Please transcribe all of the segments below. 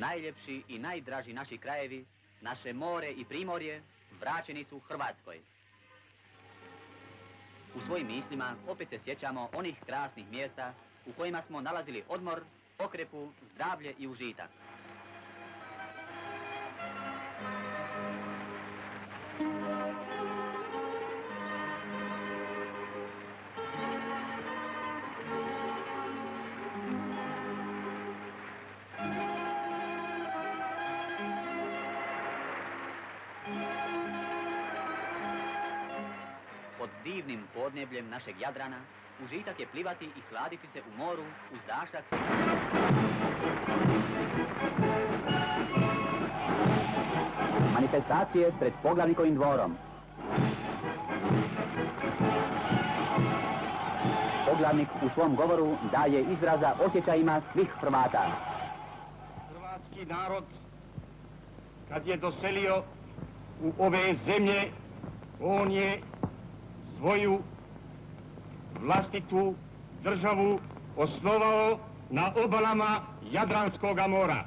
najljepši i najdraži naši krajevi, naše more i primorje, vraćeni su Hrvatskoj. U svojim mislima opet se sjećamo onih krasnih mjesta u kojima smo nalazili odmor, pokrepu, zdravlje i užitak. Pod divnim podnebljem našeg Jadrana, užitak je plivati i hladiti se u moru uz dašak. Manifestacije pred Poglavnikovim dvorom. Poglavnik u svom govoru daje izraza osjećajima svih Hrvata. Hrvatski narod, kad je doselio u ove zemlje, on je svoju vlastitu državu osnovao na obalama Jadranskoga mora.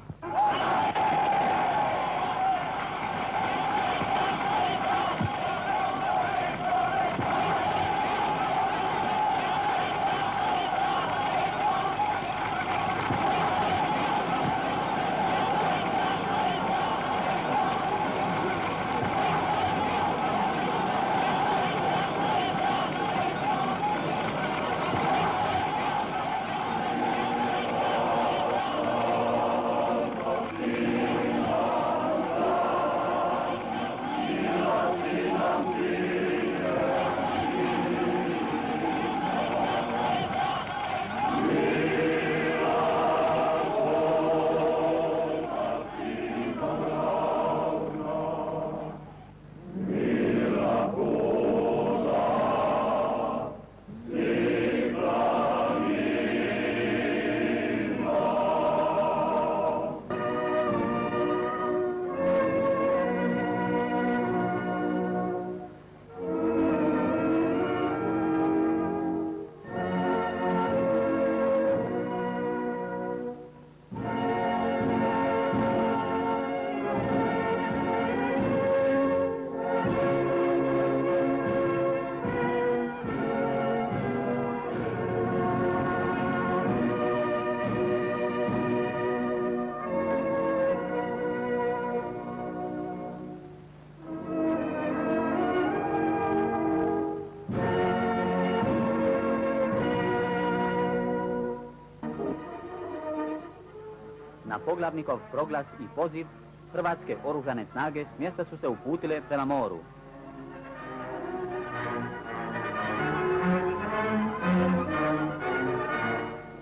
Na Poglavnikov proglas i poziv, hrvatske oružane snage s mjesta su se uputile prema moru.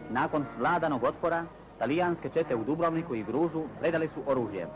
Nakon svladanog otpora, talijanske čete u Dubrovniku i Gružu predali su oružje.